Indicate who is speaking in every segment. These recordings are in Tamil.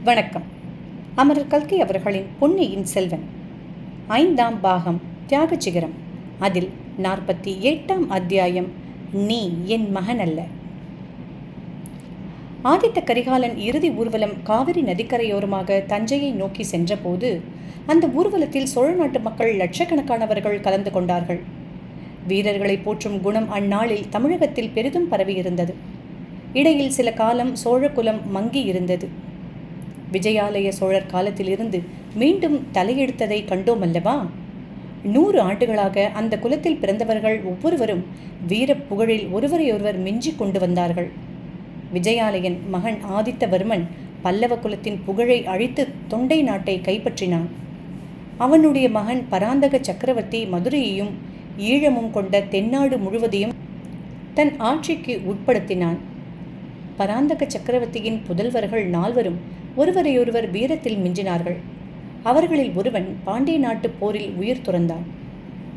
Speaker 1: வணக்கம். அமரர் கல்கி அவர்களின் பொன்னியின் செல்வன் 5ஆம் பாகம் தியாக சிகரம். அதில் 48ஆம் அத்தியாயம் நீ என் மகன் அல்ல. ஆதித்த கரிகாலன் இறுதி ஊர்வலம் காவிரி நதிக்கரையோரமாக தஞ்சையை நோக்கி சென்றபோது அந்த ஊர்வலத்தில் சோழ நாட்டு மக்கள் லட்சக்கணக்கானவர்கள் கலந்து கொண்டார்கள். வீரர்களை போற்றும் குணம் அந்நாளில் தமிழகத்தில் பெரிதும் பரவியிருந்தது. இடையில் சில காலம் சோழகுலம் மங்கி இருந்தது. விஜயாலய சோழர் காலத்திலிருந்து மீண்டும் தலையெடுத்ததை கண்டோம் அல்லவா? 100 ஆண்டுகளாக அந்த குலத்தில் பிறந்தவர்கள் ஒவ்வொருவரும் வீர புகழில் ஒருவரையொருவர் மிஞ்சி கொண்டு வந்தார்கள். விஜயாலயன் மகன் ஆதித்தவர்மன் பல்லவ குலத்தின் புகழை அழித்து தொண்டை நாட்டை கைப்பற்றினான். அவனுடைய மகன் பராந்தக சக்கரவர்த்தி மதுரையையும் ஈழமும் கொண்ட தென்னாடு முழுவதையும் தன் ஆட்சிக்கு உட்படுத்தினான். பராந்தக சக்கரவர்த்தியின் புதல்வர்கள் 4வரும் ஒருவரையொருவர் வீரத்தில் மிஞ்சினார்கள். அவர்களில் ஒருவன் பாண்டிய நாட்டு போரில் உயிர் துறந்தான்.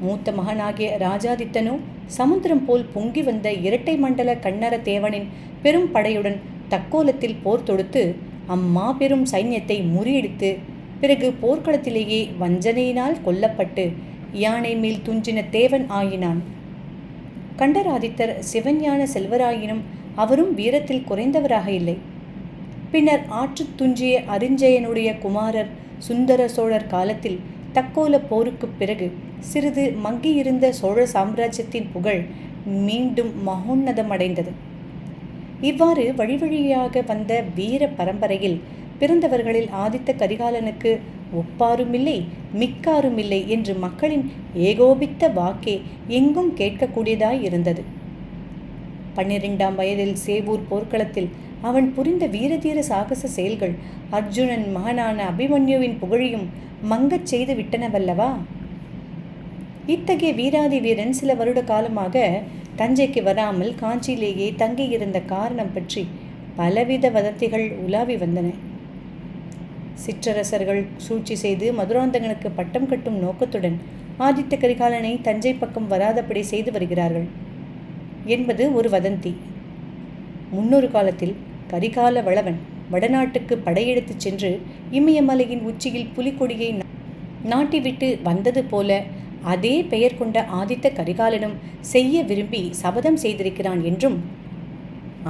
Speaker 1: மூத்த மகனாகிய ராஜாதித்தனோ சமுத்திரம் போல் பொங்கி வந்த இரட்டை மண்டல கண்ணர தேவனின் பெரும் படையுடன் தக்கோலத்தில் போர் தொடுத்து அம்மாபெரும் சைன்யத்தை முறியடித்து பிறகு போர்க்களத்திலேயே வஞ்சனையினால் கொல்லப்பட்டு யானை மேல் துஞ்சின தேவன் ஆயினான். கண்டராதித்தர் சிவஞான செல்வராயினும் அவரும் வீரத்தில் குறைந்தவராக இல்லை. பின்னர் ஆற்று துஞ்சிய அரிஞ்சயனுடைய குமாரர் சுந்தர சோழர் காலத்தில் தக்கோல போருக்கு பிறகு சிறிது மங்கியிருந்த சோழ சாம்ராஜ்யத்தின் புகழ் மீண்டும் மகோன்னதமடைந்தது. இவ்வாறு வழி வழியாக வந்த வீர பரம்பரையில் பிறந்தவர்களில் ஆதித்த கரிகாலனுக்கு ஒப்பாருமில்லை மிக்காருமில்லை என்று மக்களின் ஏகோபித்த வாக்கே எங்கும் கேட்கக்கூடியதாய் இருந்தது. 12ஆம் வயதில் சேவூர் போர்க்களத்தில் அவன் புரிந்த வீரதீர சாகச செயல்கள் அர்ஜுனன் மகனான அபிமன்யுவின் புகழையும் மங்கச் செய்து விட்டனவல்லவா? இத்தகைய வீராதி வீரன் சில வருட காலமாக தஞ்சைக்கு வராமல் காஞ்சியிலேயே தங்கியிருந்த காரணம் பற்றி பலவித வதந்திகள் உலாவி வந்தன. சிற்றரசர்கள் சூழ்ச்சி செய்து மதுராந்தகனுக்கு பட்டம் கட்டும் நோக்கத்துடன் ஆதித்த கரிகாலனை தஞ்சை பக்கம் வராதபடி செய்து வருகிறார்கள் என்பது ஒரு வதந்தி. முன்னொரு காலத்தில் கரிகால வளவன் வடநாட்டுக்கு படையெடுத்துச் சென்று இமயமலையின் உச்சியில் புலிகொடியை நாட்டிவிட்டு வந்தது போல அதே பெயர் கொண்ட ஆதித்த கரிகாலனும் செய்ய விரும்பி சபதம் செய்திருக்கிறான் என்றும்,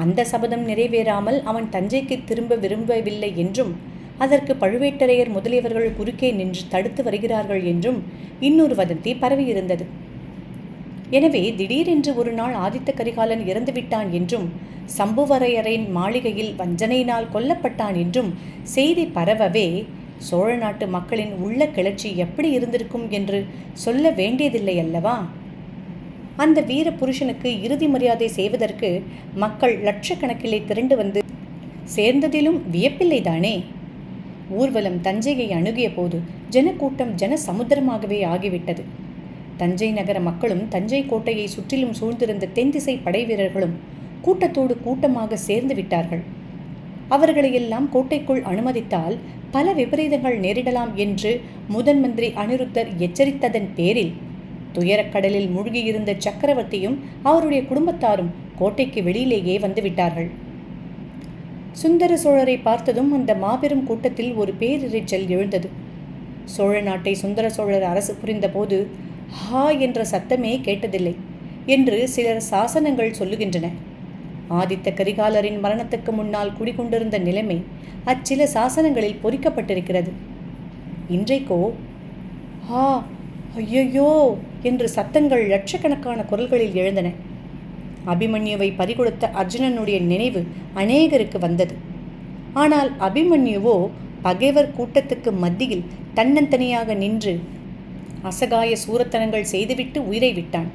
Speaker 1: அந்த சபதம் நிறைவேறாமல் அவன் தஞ்சைக்கு திரும்ப விரும்பவில்லை என்றும், அதற்கு பழுவேட்டரையர் முதலியவர்கள் குறுக்கே நின்று தடுத்து வருகிறார்கள் என்றும் இன்னொரு வதந்தி பரவியிருந்தது. எனவே திடீரென்று ஒரு நாள் ஆதித்த கரிகாலன் இறந்துவிட்டான் என்றும், சம்புவரையரின் மாளிகையில் வஞ்சனையினால் கொல்லப்பட்டான் என்றும் செய்தி பரவவே சோழ நாட்டு மக்களின் உள்ள கிளர்ச்சி எப்படி இருந்திருக்கும் என்று சொல்ல வேண்டியதில்லை அல்லவா? அந்த வீர புருஷனுக்கு இறுதி மரியாதை செய்வதற்கு மக்கள் லட்சக்கணக்கிலே திரண்டு வந்து சேர்ந்ததிலும் வியப்பில்லைதானே? ஊர்வலம் தஞ்சையை அணுகிய போது ஜனக்கூட்டம் ஜன சமுத்திரமாகவே ஆகிவிட்டது. தஞ்சை நகர மக்களும் தஞ்சை கோட்டையை சுற்றிலும் சூழ்ந்திருந்த தென்திசை படை வீரர்களும் கூட்டத்தோடு கூட்டமாக சேர்ந்து விட்டார்கள். அவர்களையெல்லாம் கோட்டைக்குள் அனுமதித்தால் பல விபரீதங்கள் நேரிடலாம் என்று முதன் மந்திரி அனிருத்தர் எச்சரித்ததன் பேரில் துயரக்கடலில் மூழ்கியிருந்த சக்கரவர்த்தியும் அவருடைய குடும்பத்தாரும் கோட்டைக்கு வெளியிலேயே வந்துவிட்டார்கள். சுந்தர சோழரை பார்த்ததும் அந்த மாபெரும் கூட்டத்தில் ஒரு பேரிரைச்சல் எழுந்தது. சோழ நாட்டை சுந்தர சோழர் அரசு புரிந்த போது ஹா என்ற சத்தமே கேட்டதில்லை என்று சிலர் சாசனங்கள் சொல்லுகின்றன. ஆதித்த கரிகாலரின் மரணத்துக்கு முன்னால் குடிகொண்டிருந்த நிலைமை அச்சில சாசனங்களில் பொறிக்கப்பட்டிருக்கிறது. இன்றைக்கோ ஹா, ஐயையோ என்று சத்தங்கள் லட்சக்கணக்கான குரல்களில் எழுந்தன. அபிமன்யுவை பறிகொடுத்த அர்ஜுனனுடைய நினைவு அநேகருக்கு வந்தது. ஆனால் அபிமன்யுவோ பகைவர் கூட்டத்துக்கு மத்தியில் தன்னந்தனியாக நின்று அசகாய சூரத்தனங்கள் செய்துவிட்டு உயிரை விட்டான்.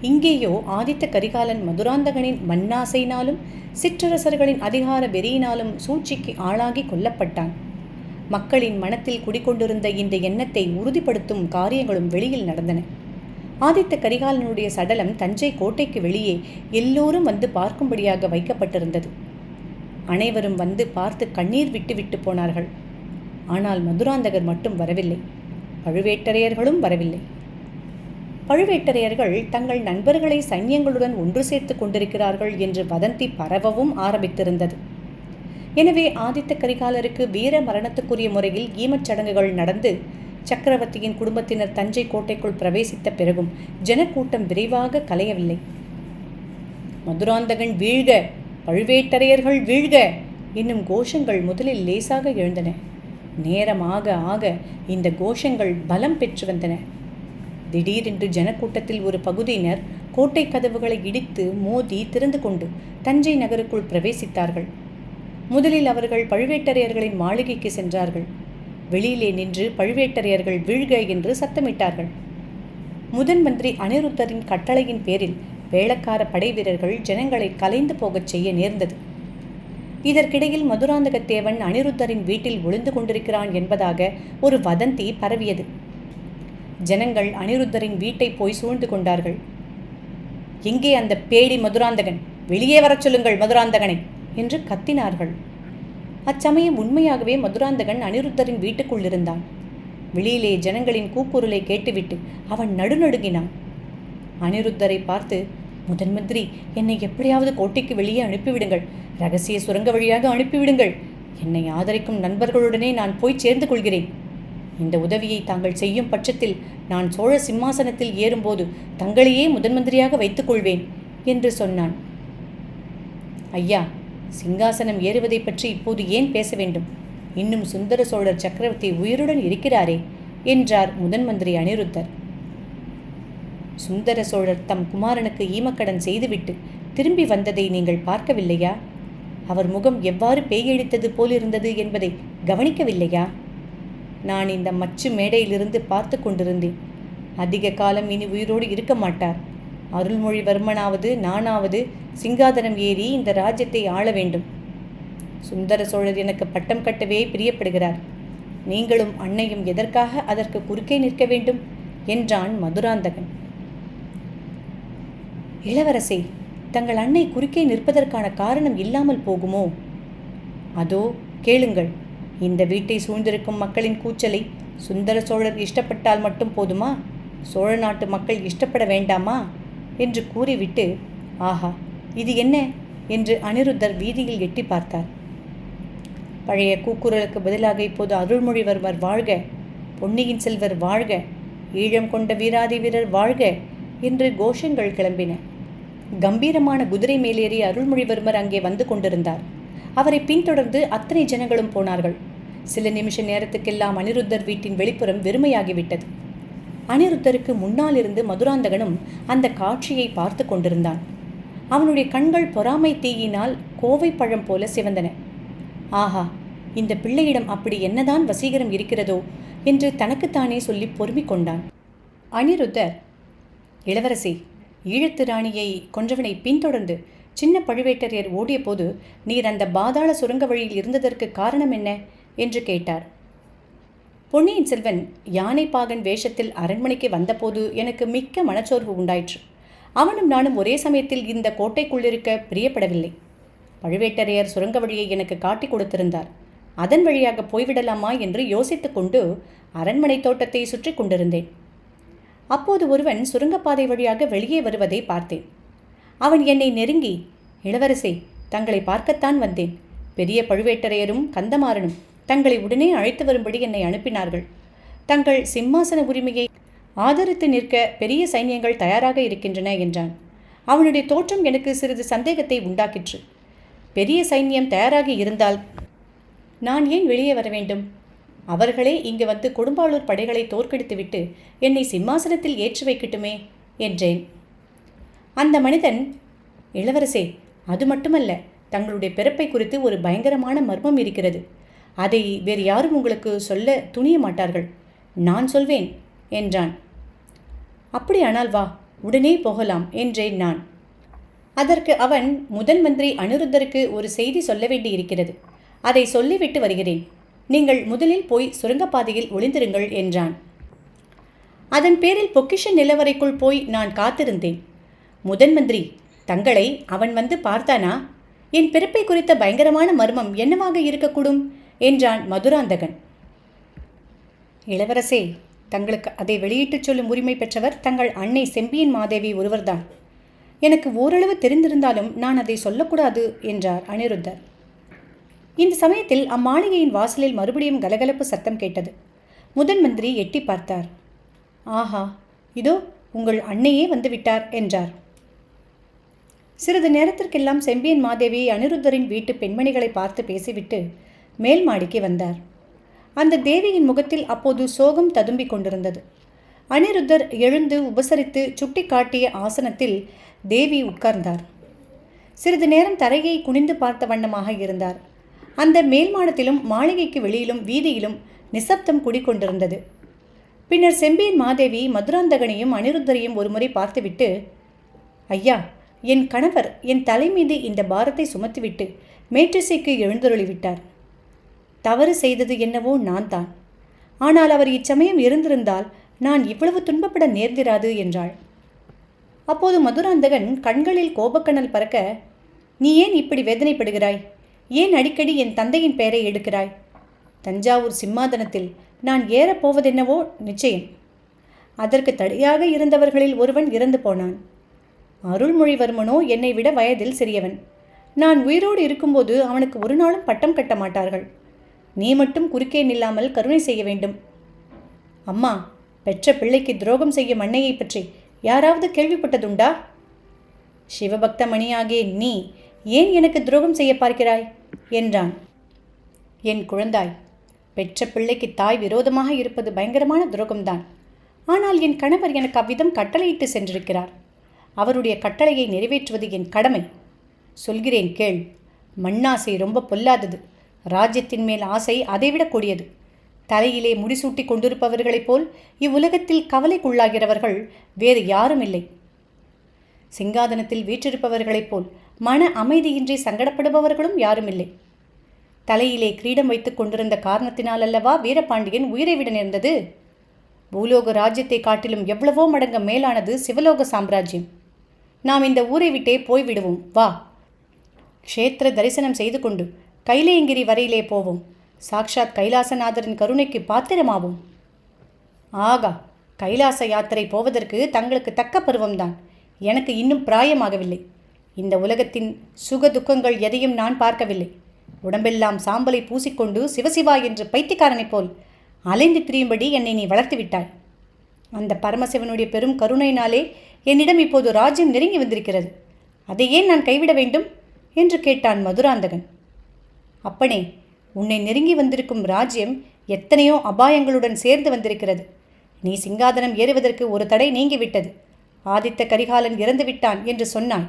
Speaker 1: இங்கேயோ ஆதித்த கரிகாலன் மதுராந்தகனின் மண்ணாசையினாலும் சிற்றரசர்களின் அதிகார வெறியினாலும் சூழ்ச்சிக்கு ஆளாகி கொல்லப்பட்டான். மக்களின் மனத்தில் குடிக்கொண்டிருந்த இந்த எண்ணத்தை உறுதிப்படுத்தும் காரியங்களும் வெளியில் நடந்தன. ஆதித்த கரிகாலனுடைய சடலம் தஞ்சை கோட்டைக்கு வெளியே எல்லோரும் வந்து பார்க்கும்படியாக வைக்கப்பட்டிருந்தது. அனைவரும் வந்து பார்த்து கண்ணீர் விட்டு விட்டு போனார்கள். ஆனால் மதுராந்தகர் மட்டும் வரவில்லை. பழுவேட்டரையர்களும் வரவில்லை. பழுவேட்டரையர்கள் தங்கள் நண்பர்களை சைன்யங்களுடன் ஒன்று சேர்த்து கொண்டிருக்கிறார்கள் என்று வதந்தி பரவவும் ஆரம்பித்திருந்தது. எனவே ஆதித்த கரிகாலருக்கு வீர மரணத்துக்குரிய முறையில் ஈமச் சடங்குகள் நடந்து சக்கரவர்த்தியின் குடும்பத்தினர் தஞ்சை கோட்டைக்குள் பிரவேசித்த பிறகும் ஜனக்கூட்டம் விரைவாக கலையவில்லை. மதுராந்தகன் வீழ்க, பழுவேட்டரையர்கள் வீழ்க என்னும் கோஷங்கள் முதலில் லேசாக எழுந்தன. நேரமாக ஆக இந்த கோஷங்கள் பலம் பெற்று வந்தன. திடீரென்று ஜனக்கூட்டத்தில் ஒரு பகுதியினர் கோட்டை கதவுகளை இடித்து மோதி திறந்து கொண்டு தஞ்சை நகருக்குள் பிரவேசித்தார்கள். முதலில் அவர்கள் பழுவேட்டரையர்களின் மாளிகைக்கு சென்றார்கள். வெளியிலே நின்று பழுவேட்டரையர்கள் வீழ்க என்று சத்தமிட்டார்கள். முதன் மந்திரி அனிருத்தரின் கட்டளையின் பேரில் வேளக்கார படை வீரர்கள் ஜனங்களை கலைந்து போகச் செய்ய நேர்ந்தது. இதற்கிடையில் மதுராந்தகத்தேவன் அனிருத்தரின் வீட்டில் ஒளிந்து கொண்டிருக்கிறான் என்பதாக ஒரு வதந்தி பரவியது. ஜனங்கள் அனிருத்தரின் வீட்டை போய் சூழ்ந்து கொண்டார்கள். எங்கே அந்த பேடி மதுராந்தகன்? வெளியே வரச் சொல்லுங்கள் மதுராந்தகனை என்று கத்தினார்கள். அச்சமயம் உண்மையாகவே மதுராந்தகன் அனிருத்தரின் வீட்டுக்குள் இருந்தான். வெளியிலே ஜனங்களின் கூக்குரலை கேட்டுவிட்டு அவன் நடுநடுங்கினான். அனிருத்தரை பார்த்து, முதன் மந்திரி, என்னை எப்படியாவது கோட்டைக்கு வெளியே அனுப்பிவிடுங்கள், ரகசிய சுரங்க வழியாக அனுப்பிவிடுங்கள். என்னை ஆதரிக்கும் நண்பர்களுடனே நான் போய் சேர்ந்து கொள்கிறேன். இந்த உதவியை தாங்கள் செய்யும் பட்சத்தில் நான் சோழ சிம்மாசனத்தில் ஏறும்போது தங்களையே முதன் மந்திரியாக வைத்துக் கொள்வேன் என்று சொன்னான். ஐயா, சிங்காசனம் ஏறுவதை பற்றி இப்போது ஏன் பேச வேண்டும்? இன்னும் சுந்தர சோழர் சக்கரவர்த்தி உயிருடன் இருக்கிறாரே என்றார் முதன் மந்திரி அனிருத்தர். சுந்தர சோழர் தம் குமாரனுக்கு ஈமக்கடன் செய்துவிட்டு திரும்பி வந்ததை நீங்கள் பார்க்கவில்லையா? அவர் முகம் எவ்வாறு பேயெழுத்தது போலிருந்தது என்பதை கவனிக்கவில்லையா? நான் இந்த மச்சு மேடையிலிருந்து பார்த்து கொண்டிருந்தேன். அதிக காலம் இனி உயிரோடு இருக்க மாட்டார். அருள்மொழிவர்மனாவது நானாவது சிங்காதனம் ஏறி இந்த ராஜ்யத்தை ஆள வேண்டும். சுந்தர சோழர் எனக்கு பட்டம் கட்டவே பிரியப்படுகிறார். நீங்களும் அன்னையும் எதற்காக அதற்கு குறுக்கே நிற்க வேண்டும் என்றான் மதுராந்தகன். இளவரசே, தங்கள் அன்னை குறுக்கே நிற்பதற்கான காரணம் இல்லாமல் போகுமோ? அதோ கேளுங்கள். இந்த வீட்டை சூழ்ந்திருக்கும் மக்களின் கூச்சலை சுந்தர சோழர் இஷ்டப்பட்டால் மட்டும் போதுமா? சோழ நாட்டு மக்கள் இஷ்டப்பட வேண்டாமா என்று கூறிவிட்டு, ஆஹா, இது என்ன என்று அனிருத்தர் வீதியில் எட்டி பார்த்தார். பழைய கூக்குரலுக்கு பதிலாக இப்போது அருள்மொழிவர்மர் வாழ்க, பொன்னியின் செல்வர் வாழ்க, ஈழம் கொண்ட வீராதி வீரர் வாழ்க என்று கோஷங்கள் கிளம்பின. கம்பீரமான குதிரை மேலேறி அருள்மொழிவர்மர் அங்கே வந்து கொண்டிருந்தார். அவரை பின்தொடர்ந்து அத்தனை ஜனங்களும் போனார்கள். சில நிமிஷ நேரத்துக்கெல்லாம் அனிருத்தர் வீட்டின் வெளிப்புறம் வெறுமையாகிவிட்டது. அனிருத்தருக்கு முன்னால் இருந்து மதுராந்தகனும் அந்த காட்சியை பார்த்து கொண்டிருந்தான். அவனுடைய கண்கள் பொறாமை தீயினால் கோவை பழம் போல சிவந்தன. ஆஹா, இந்த பிள்ளையிடம் அப்படி என்னதான் வசீகரம் இருக்கிறதோ என்று தனக்குத்தானே சொல்லி பொறுமிக் கொண்டான். அனிருத்தர், இளவரசி, ஈழத்து ராணியை கொன்றவனை பின்தொடர்ந்து சின்ன பழுவேட்டரையர் ஓடிய போது நீர் அந்த பாதாள சுரங்க வழியில் இருந்ததற்கு காரணம் என்ன என்று கேட்டார். பொன்னியின் செல்வன் யானைப்பாகன் வேஷத்தில் அரண்மனைக்கு வந்தபோது எனக்கு மிக்க மனச்சோர்வு உண்டாயிற்று. அவனும் நானும் ஒரே சமயத்தில் இந்த கோட்டைக்குள்ளிருக்க பிரியப்படவில்லை. பழுவேட்டரையர் சுரங்க வழியை எனக்கு காட்டி கொடுத்திருந்தார். அதன் வழியாக போய்விடலாமா என்று யோசித்து கொண்டு அரண்மனை தோட்டத்தை சுற்றி கொண்டிருந்தேன். அப்போது ஒருவன் சுரங்கப்பாதை வழியாக வெளியே வருவதை பார்த்தேன். அவன் என்னை நெருங்கி, இளவரசே, தங்களை பார்க்கத்தான் வந்தேன். பெரிய பழுவேட்டரையரும் கந்தமாறனும் தங்களை உடனே அழைத்து வரும்படி என்னை அனுப்பினார்கள். தங்கள் சிம்மாசன உரிமையை ஆதரித்து நிற்க பெரிய சைன்யங்கள் தயாராக இருக்கின்றன என்றான். அவனுடைய தோற்றம் எனக்கு சிறிது சந்தேகத்தை உண்டாக்கிற்று. பெரிய சைன்யம் தயாராகி இருந்தால் நான் ஏன் வெளியே வர வேண்டும்? அவர்களே இங்கு வந்து கொடும்பாளூர் படைகளை தோற்கடித்துவிட்டு என்னை சிம்மாசனத்தில் ஏற்றி வைக்கட்டுமே என்றேன். அந்த மனிதன், இளவரசே, அது மட்டுமல்ல, தங்களுடைய பிறப்பை குறித்து ஒரு பயங்கரமான மர்மம் இருக்கிறது. அதை வேறு யாரும் உங்களுக்கு சொல்ல துணிய மாட்டார்கள். நான் சொல்வேன் என்றான். அப்படியானால் வா, உடனே போகலாம் என்றேன் நான். அதற்கு அவன், முதன் மந்திரி அனிருத்தருக்கு ஒரு செய்தி சொல்ல வேண்டி இருக்கிறது. அதை சொல்லிவிட்டு வருகிறேன். நீங்கள் முதலில் போய் சுரங்கப்பாதையில் ஒளிந்திருங்கள் என்றான். அதன் பேரில் பொக்கிஷ நிலவரைக்குள் போய் நான் காத்திருந்தேன். முதன் மந்திரி, தங்களை அவன் வந்து பார்த்தானா? என் பிறப்பை குறித்த பயங்கரமான மர்மம் என்னவாக இருக்கக்கூடும் என்றான் மதுராந்தகன். இளவரசே, தங்களுக்கு அதை வெளியிட்டுச் சொல்லும் உரிமை பெற்றவர் தங்கள் அன்னை செம்பியன் மாதேவி ஒருவர்தான். எனக்கு ஓரளவு தெரிந்திருந்தாலும் நான் அதை சொல்லக்கூடாது என்றார் அனிருத்தர். இந்த சமயத்தில் அம்மாளிகையின் வாசலில் மறுபடியும் கலகலப்பு சத்தம் கேட்டது. முதன் மந்திரி எட்டி பார்த்தார். ஆஹா, இதோ உங்கள் அன்னையே வந்துவிட்டார் என்றார். சிறிது நேரத்திற்கெல்லாம் செம்பியன் மாதேவி அனிருத்தரின் வீட்டு பெண்மணிகளை பார்த்து பேசிவிட்டு மேல் மாடிக்கு வந்தார். அந்த தேவியின் முகத்தில் அப்போது சோகம் ததும்பிக் கொண்டிருந்தது. அனிருத்தர் எழுந்து உபசரித்து சுட்டி காட்டிய ஆசனத்தில் தேவி உட்கார்ந்தார். சிறிது நேரம் தரையை குனிந்து பார்த்த வண்ணமாக இருந்தார். அந்த மேல் மாடத்திலும் மாளிகைக்கு வெளியிலும் வீதியிலும் நிசப்தம் குடிக்கொண்டிருந்தது. பின்னர் செம்பியன் மாதேவி மதுராந்தகனையும் அனிருத்தரையும் ஒருமுறை பார்த்துவிட்டு, ஐயா, என் கணவர் என் தலை மீது இந்த பாரத்தை சுமத்திவிட்டு மேற்றிசைக்கு எழுந்தருளிவிட்டார். தவறு செய்தது என்னவோ நான் தான். ஆனால் அவர் இச்சமயம் இருந்திருந்தால் நான் இவ்வளவு துன்பப்பட நேர்ந்திராது என்றாள். அப்போது மதுராந்தகன் கண்களில் கோபக்கணல் பறக்க, நீ ஏன் இப்படி வேதனைப்படுகிறாய்? ஏன் அடிக்கடி என் தந்தையின் பெயரை எடுக்கிறாய்? தஞ்சாவூர் சிம்மாதனத்தில் நான் ஏறப்போவதென்னவோ நிச்சயம். அதற்கு தடையாக இருந்தவர்களில் ஒருவன் இறந்து போனான். அருள்மொழிவர்மனோ என்னை விட வயதில் சிறியவன். நான் உயிரோடு இருக்கும்போது அவனுக்கு ஒரு நாளும் பட்டம் கட்ட மாட்டார்கள். நீ மட்டும் குறுக்கே நில்லாமல் கருணை செய்ய வேண்டும். அம்மா, பெற்ற பிள்ளைக்கு துரோகம் செய்யும் அன்னையை பற்றி யாராவது கேள்விப்பட்டதுண்டா? சிவபக்த மணியாகிய நீ ஏன் எனக்கு துரோகம் செய்ய பார்க்கிறாய் என்றான். என் குழந்தாய், பெற்ற பிள்ளைக்கு தாய் விரோதமாக இருப்பது பயங்கரமான துரோகம்தான். ஆனால் என் கணவர் எனக்கு அவ்விதம் கட்டளையிட்டு சென்றிருக்கிறார். அவருடைய கட்டளையை நிறைவேற்றுவது என் கடமை. சொல்கிறேன் கேள். மண்ணாசை ரொம்ப பொல்லாதது. ராஜ்யத்தின் மேல் ஆசை அதைவிட கூடியது. தலையிலே முடிசூட்டி கொண்டிருப்பவர்களைப் போல் இவ்வுலகத்தில் கவலைக்குள்ளாகிறவர்கள் வேறு யாரும் இல்லை. சிங்காதனத்தில் வீற்றிருப்பவர்களைப் போல் மன அமைதியின்றி சங்கடப்படுபவர்களும் யாரும் இல்லை. தலையிலே கிரீடம் வைத்துக் கொண்டிருந்த காரணத்தினால் அல்லவா வீரபாண்டியன் உயிரை விட நேர்ந்தது. பூலோக ராஜ்யத்தை காட்டிலும் எவ்வளவோ மடங்கு மேலானது சிவலோக சாம்ராஜ்யம். நாம் இந்த ஊரை விட்டே போய்விடுவோம், வா. க்ஷேத்திர தரிசனம் செய்து கொண்டு கைலேயங்கிரி வரையிலே போவோம். சாக்ஷாத் கைலாசநாதரின் கருணைக்கு பாத்திரமாவோம். ஆகா, கைலாச யாத்திரை போவதற்கு தங்களுக்கு தக்க பருவம்தான். எனக்கு இன்னும் பிராயமாகவில்லை. இந்த உலகத்தின் சுக துக்கங்கள் எதையும் நான் பார்க்கவில்லை. உடம்பெல்லாம் சாம்பலை பூசிக்கொண்டு சிவசிவா என்று பைத்தியக்காரனைப் போல் அலைந்து திரியும்படி என்னை நீ வளர்த்து விட்டாய். அந்த பரமசிவனுடைய பெரும் கருணையினாலே என்னிடம் இப்போது ராஜ்யம் நெருங்கி வந்திருக்கிறது. அதை ஏன் நான் கைவிட வேண்டும் என்று கேட்டான் மதுராந்தகன். அப்பனே, உன்னை நெருங்கி வந்திருக்கும் ராஜ்யம் எத்தனையோ அபாயங்களுடன் சேர்ந்து வந்திருக்கிறது. நீ சிங்காதனம் ஏறுவதற்கு ஒரு தடை நீங்கிவிட்டது. ஆதித்த கரிகாலன் இறந்து விட்டான் என்று சொன்னாய்.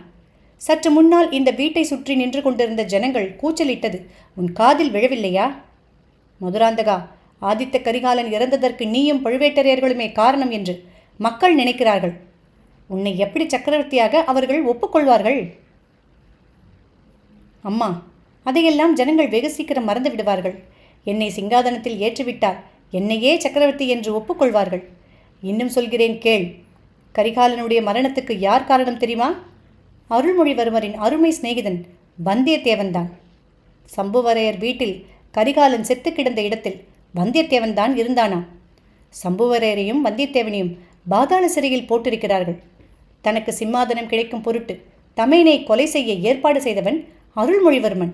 Speaker 1: சற்று முன்னால் இந்த வீட்டை சுற்றி நின்று கொண்டிருந்த ஜனங்கள் கூச்சலிட்டது உன் காதில் விழவில்லையா? மதுராந்தகா, ஆதித்த கரிகாலன் இறந்ததற்கு நீயும் பழுவேட்டரையர்களுமே காரணம் என்று மக்கள் நினைக்கிறார்கள். உன்னை எப்படி சக்கரவர்த்தியாக அவர்கள் ஒப்புக்கொள்வார்கள்? அம்மா, அதையெல்லாம் ஜனங்கள் வெகு சீக்கிரம் மறந்து விடுவார்கள். என்னை சிங்காதனத்தில் ஏற்றிவிட்டால் என்னையே சக்கரவர்த்தி என்று ஒப்புக்கொள்வார்கள். இன்னும் சொல்கிறேன் கேள். கரிகாலனுடைய மரணத்துக்கு யார் காரணம் தெரியுமா? அருள்மொழிவர்மரின் அருமை சிநேகிதன் வந்தியத்தேவன்தான். சம்புவரையர் வீட்டில் கரிகாலன் செத்து கிடந்த இடத்தில் வந்தியத்தேவன்தான் இருந்தானாம். சம்புவரையரையும் வந்தியத்தேவனையும் பாதாள சிறையில் போட்டிருக்கிறார்கள். தனக்கு சிம்மாதனம் கிடைக்கும் பொருட்டு தமையனை கொலை செய்ய ஏற்பாடு செய்தவன் அருள்மொழிவர்மன்.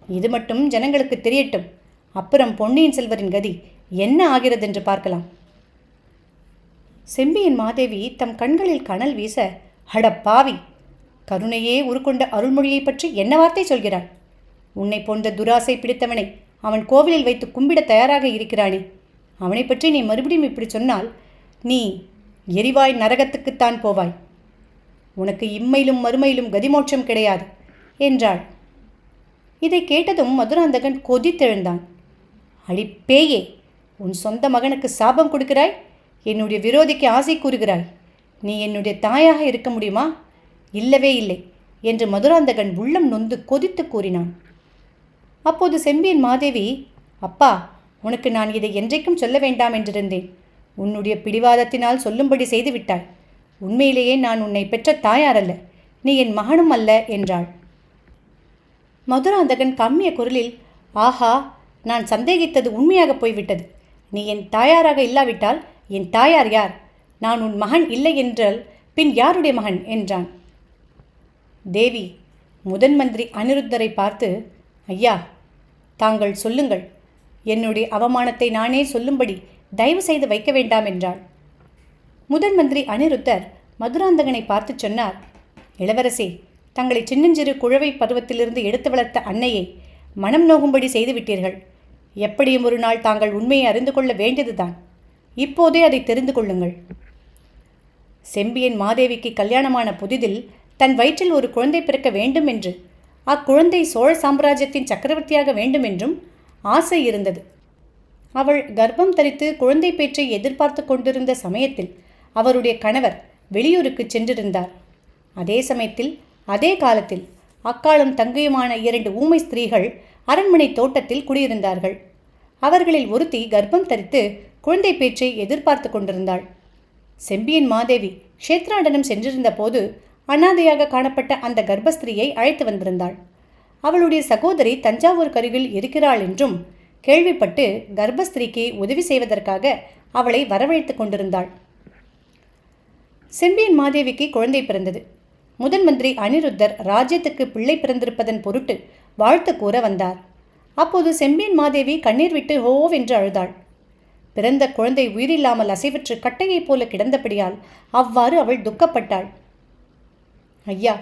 Speaker 1: இது மட்டும் ஜனங்களுக்கு தெரியட்டும். அப்புறம் பொன்னியின் செல்வரின் கதி என்ன ஆகிறது என்று பார்க்கலாம். செம்பியன் மாதேவி தம் கண்களில் கனல் வீச, அட பாவி, கருணையே உருக்கொண்ட அருள்மொழியை பற்றி என்ன வார்த்தை சொல்கிறாய்? உன்னை போன்ற துராசை பிடித்தவனை அவன் கோவிலில் வைத்து கும்பிட தயாராக இருக்கிறானே, அவனை பற்றி நீ மறுபடியும் இப்படி சொன்னால் நீ எரிவாய் நரகத்துக்குத்தான் போவாய். உனக்கு இம்மையிலும் மறுமையிலும் கதிமோட்சம் கிடையாது என்றாள். இதை கேட்டதும் மதுராந்தகன் கொதித்தெழுந்தான். அடிப்பேயே, உன் சொந்த மகனுக்கு சாபம் கொடுக்கிறாய், என்னுடைய விரோதிக்கு ஆசை கூறுகிறாய். நீ என்னுடைய தாயாக இருக்க முடியுமா? இல்லவே இல்லை என்று மதுராந்தகன் உள்ளம் நொந்து கொதித்து கூறினான். அப்போது செம்பியன் மாதேவி, அப்பா, உனக்கு நான் இதை என்றைக்கும் சொல்ல வேண்டாம் என்றிருந்தேன். உன்னுடைய பிடிவாதத்தினால் சொல்லும்படி செய்துவிட்டாய். உண்மையிலேயே நான் உன்னை பெற்ற தாயாரல்ல, நீ என் மகனும் அல்ல என்றாள். மதுராந்தகன் கம்மிய குரலில், ஆஹா, நான் சந்தேகித்தது உண்மையாக போய்விட்டது. நீ என் தாயாராக இல்லாவிட்டால் என் தாயார் யார்? நான் உன் மகன் இல்லை என்றால் பின் யாருடைய மகன் என்றான். தேவி முதன் மந்திரி அனிருத்தரை பார்த்து, ஐயா, தாங்கள் சொல்லுங்கள். என்னுடைய அவமானத்தை நானே சொல்லும்படி தயவு செய்து வைக்க வேண்டாம் என்றாள். முதன் மந்திரி அனிருத்தர் மதுராந்தகனை பார்த்து சொன்னார், இளவரசே, தங்களை சின்னஞ்சிறு குழவை பருவத்திலிருந்து எடுத்து வளர்த்த அன்னையை மனம் நோகும்படி செய்துவிட்டீர்கள். எப்படியும் ஒரு நாள் தாங்கள் உண்மையை அறிந்து கொள்ள வேண்டியதுதான். இப்போதே அதை தெரிந்து கொள்ளுங்கள். செம்பியன் மாதேவிக்கு கல்யாணமான புதிதில் தன் வயிற்றில் ஒரு குழந்தை பிறக்க வேண்டும் என்று, அக்குழந்தை சோழ சாம்ராஜ்யத்தின் சக்கரவர்த்தியாக வேண்டும் என்றும் ஆசை இருந்தது. அவள் கர்ப்பம் தரித்து குழந்தை பேற்றை எதிர்பார்த்து கொண்டிருந்த சமயத்தில் அவருடைய கணவர் வெளியூருக்கு சென்றிருந்தார். அதே சமயத்தில் அதே காலத்தில் அக்காலும் தங்கையுமான 2 ஊமை ஸ்திரீகள் அரண்மனை தோட்டத்தில் குடியிருந்தார்கள். அவர்களில் ஒருத்தி கர்ப்பம் தரித்து குழந்தை பேற்றை எதிர்பார்த்து கொண்டிருந்தாள். செம்பியன் மாதேவி க்ஷேத்ராடனம் சென்றிருந்த போது அனாதையாக காணப்பட்ட அந்த கர்ப்பஸ்திரியை அழைத்து வந்திருந்தாள். அவளுடைய சகோதரி தஞ்சாவூர் கருவில் இருக்கிறாள் என்றும் கேள்விப்பட்டு கர்ப்பஸ்திரிக்கு உதவி செய்வதற்காக அவளை வரவழைத்து கொண்டிருந்தாள். செம்பியன் மாதேவிக்கு குழந்தை பிறந்தது. முதன் மந்திரி அனிருத்தர் ராஜ்யத்துக்கு பிள்ளை பிறந்திருப்பதன் பொருட்டு வாழ்த்து கூற வந்தார். அப்போது செம்பியன் மாதேவி கண்ணீர் விட்டு ஹோவென்று அழுதாள். பிறந்த குழந்தை உயிரில்லாமல் அசைவற்று கட்டையைப் போல கிடந்தபடியால் அவ்வாறு அவள் துக்கப்பட்டாள். ஐயா,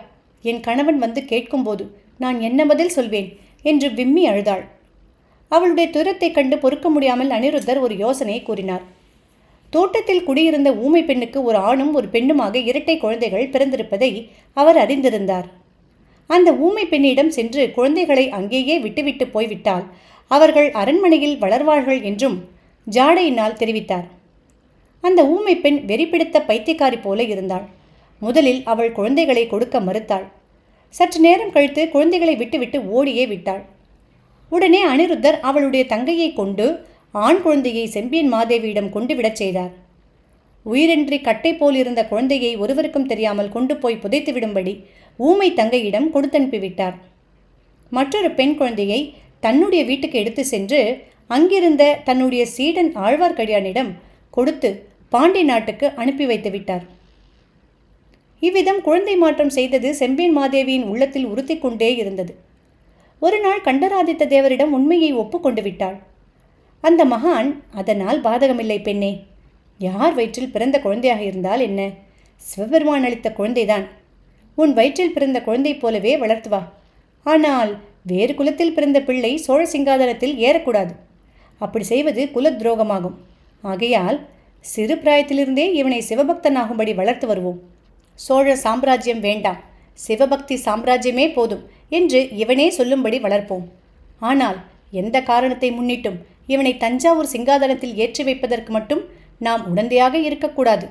Speaker 1: என் கணவன் வந்து கேட்கும்போது நான் என்ன பதில் சொல்வேன் என்று விம்மி அழுதாள். அவளுடைய துயரத்தை கண்டு பொறுக்க முடியாமல் அனிருத்தர் ஒரு யோசனையை கூறினார். தோட்டத்தில் குடியிருந்த ஊமை பெண்ணுக்கு ஒரு ஆணும் ஒரு பெண்ணுமாக இரட்டை குழந்தைகள் பிறந்திருப்பதை அவர் அறிந்திருந்தார். அந்த ஊமை பெண்ணிடம் சென்று குழந்தைகளை அங்கேயே விட்டுவிட்டு போய்விட்டால் அவர்கள் அரண்மனையில் வளர்வார்கள் என்றும் ஜாடையினால் தெரிவித்தார். அந்த ஊமை பெண் வெறி பிடித்த பைத்தியக்காரி போல இருந்தாள். முதலில் அவள் குழந்தைகளை கொடுக்க மறுத்தாள். சற்று நேரம் கழித்து குழந்தைகளை விட்டுவிட்டு ஓடியே விட்டாள். உடனே அனிருத்தர் அவளுடைய தங்கையை கொண்டு ஆண் குழந்தையை செம்பியன் மாதேவியிடம் கொண்டு விடச் செய்தார். உயிரின்றி கட்டை போல் இருந்த குழந்தையை ஒருவருக்கும் தெரியாமல் கொண்டு போய் புதைத்து விடும்படி ஊமை தங்கையிடம் கொடுத்தனுப்பிவிட்டார். மற்றொரு பெண் குழந்தையை தன்னுடைய வீட்டுக்கு எடுத்து சென்று அங்கிருந்த தன்னுடைய சீடன் ஆழ்வார்க்கடியானிடம் கொடுத்து பாண்டி நாட்டுக்கு அனுப்பி வைத்து விட்டார். இவ்விதம் குழந்தை மாற்றம் செய்தது செம்பியன் மாதேவியின் உள்ளத்தில் உறுத்தி கொண்டே இருந்தது. ஒரு நாள் கண்டராதித்த தேவரிடம் உண்மையை ஒப்புக்கொண்டு விட்டாள். அந்த மகான், அதனால் பாதகமில்லை பெண்ணே, யார் வயிற்றில் பிறந்த குழந்தையாக இருந்தால் என்ன, சிவபெருமான் அளித்த குழந்தைதான். உன் வயிற்றில் பிறந்த குழந்தை போலவே வளர்த்து வா. ஆனால் வேறு குலத்தில் பிறந்த பிள்ளை சோழ சிங்காதனத்தில் ஏறக்கூடாது. அப்படி செய்வது குல துரோகமாகும். ஆகையால் சிறு பிராயத்திலிருந்தே இவனை சிவபக்தனாகும்படி வளர்த்து வருவோம். சோழ சாம்ராஜ்யம் வேண்டாம், சிவபக்தி சாம்ராஜ்யமே போதும் என்று இவனே சொல்லும்படி வளர்ப்போம். ஆனால் எந்த காரணத்தை முன்னிட்டும் இவனை தஞ்சாவூர் சிங்காதனத்தில் ஏற்றி வைப்பதற்கு மட்டும் நாம் உடந்தையாக இருக்கக்கூடாது.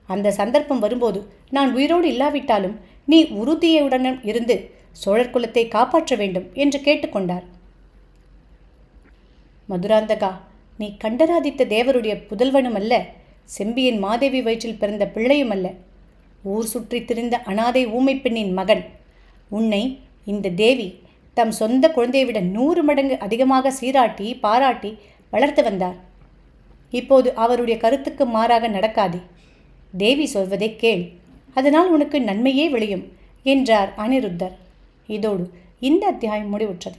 Speaker 1: அந்த சந்தர்ப்பம் வரும்போது நான் உயிரோடு இல்லாவிட்டாலும் நீ உறுதியுடன் இருந்து சோழர் குலத்தை காப்பாற்ற வேண்டும் என்று கேட்டுக்கொண்டார். மதுராந்தகா, நீ கண்டராதித்த தேவருடைய புதல்வனும் அல்ல, செம்பியன் மாதேவி வயிற்றில் பிறந்த பிள்ளையும் அல்ல. ஊர் சுற்றி திரிந்த அனாதை ஊமை பெண்ணின் மகன். உன்னை இந்த தேவி தம் சொந்த குழந்தையை விட 100 மடங்கு அதிகமாக சீராட்டி பாராட்டி வளர்த்து வந்தார். இப்போது அவருடைய கருத்துக்கு மாறாக நடக்காதே. தேவி சொல்வதை கேள், அதனால் உனக்கு நன்மையே விளையும் என்றார் அனிருத்தர். இதோடு இந்த அத்தியாயம் முடிவுற்றது.